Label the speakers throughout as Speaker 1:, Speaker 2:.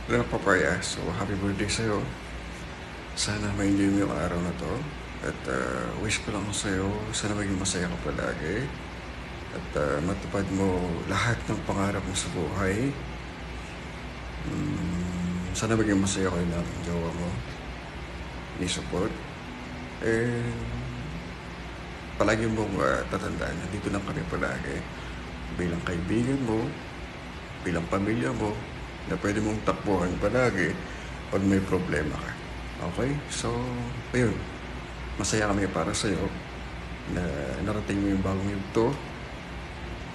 Speaker 1: Hello, Papaya. So, happy birthday sa'yo. Sana ma-enjoy mo yung araw na to. At wish ko lang sa'yo, sana maging masaya ka palagi. At matupad mo lahat ng pangarap mo sa buhay. Sana maging masaya kayo ng jowa mo. Ni support. And palagi mong tatandaan, nandito lang kami palagi. Bilang kaibigan mo, bilang pamilya mo, na pwede mong takbuhan palagi pag may problema ka. Okay? So, ayun. Masaya kami para sa'yo na narating mo yung bagong yugto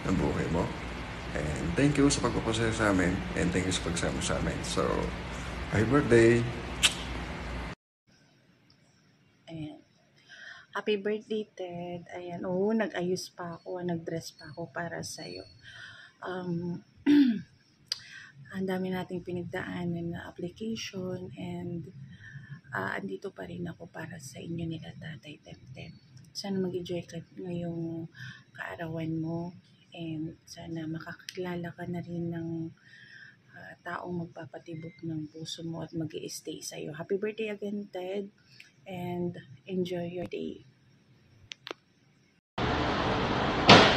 Speaker 1: ng buhay mo. And thank you sa pagpapasaya sa amin. And thank you sa pagsama sa amin. So, happy birthday!
Speaker 2: Ayan. Happy birthday, Ted. Ayan. Oo, nag-ayos pa ako. Nag-dress pa ako para sa'yo. Ang dami nating pinagdaanan na application and andito pa rin ako para sa inyo nila Tatay Temtem. Sana mag-enjoy ka ngayong kaarawan mo and sana makakilala ka na rin ng taong magpapatibok ng puso mo at mag-i-stay sa'yo. Happy birthday again, Ted, and enjoy your day.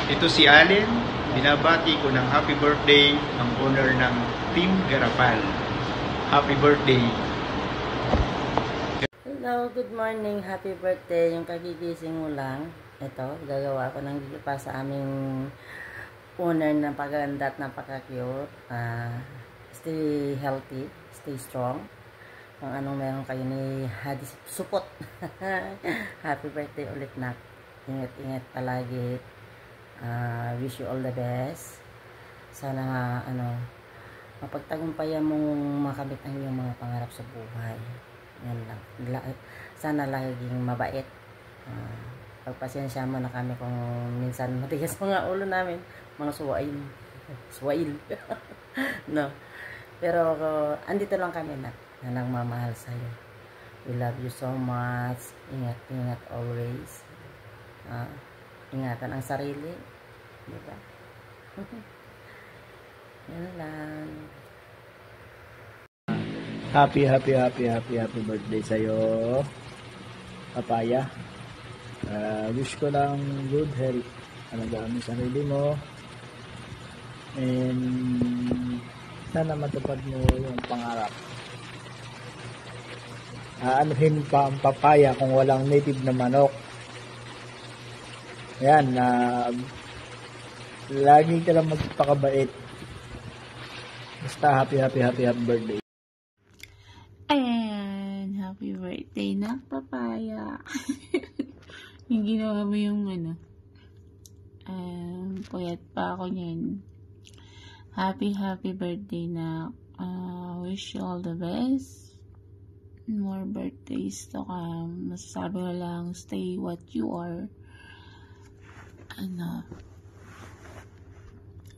Speaker 3: Ito si Allen, binabati ko ng happy birthday ang owner ng Team Garapal. Happy birthday!
Speaker 4: Hello, good morning, happy birthday. Yung kagigising mo lang, ito, gagawa ko ng pa sa aming owner na paganda at napaka-cute. Stay healthy, stay strong. Kung anong meron kayo ni Hadi Supot. Happy birthday ulit, nak. Ingat-ingat palagi. Wish you all the best. Sana mapagtagumpayan mong makamit ang iyong mga pangarap sa buhay. Yan lang. Sana laging mabait. Pagpasensya mo na kami kung minsan matigas mga ulo namin, mga suwail. No. Pero andito lang kami na nagmamahal sa'yo. We love you so much. Ingat always. Ingatan ang sarili. Diba? Yan lang.
Speaker 5: Happy birthday sa'yo, Papaya. Wish ko lang good health. Alagaan mo sarili mo. And sana matupad mo yung pangarap. Anuhin pa ang papaya kung walang native na manok. Yan, lagi ka lang magpakabait. Basta happy birthday.
Speaker 2: Ayan, happy birthday na, Papaya. Yung ginawa mo yung puyat pa ako niyan. Happy birthday na. Wish you all the best. More birthdays to come. Masasabi ko lang, stay what you are.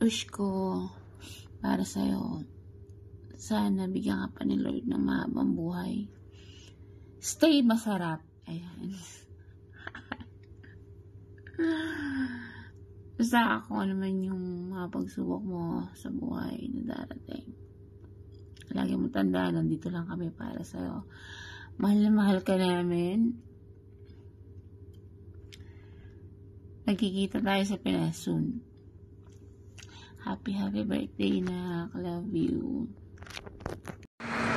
Speaker 2: Wish ko para sa'yo, sana bigyan ka pa ni Lord ng mahabang buhay. Stay masarap. Ayan. Basta kung ano man yung mga pagsubok mo sa buhay na darating. Lagi mo tandaan, nandito lang kami para sa'yo. Mahal na mahal ka namin. Nagkikita tayo sa Pinas soon. Happy birthday na. Love you.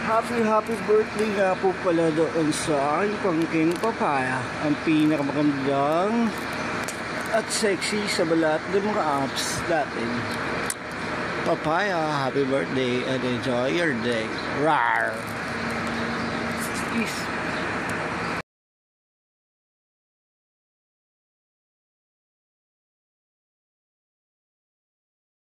Speaker 6: Happy birthday nga po pala doon sa aking pangkin Papaya. Ang pinakamagandang at sexy sa balat ng mga apps natin. Papaya, happy birthday and enjoy your day. Rawr! Peace.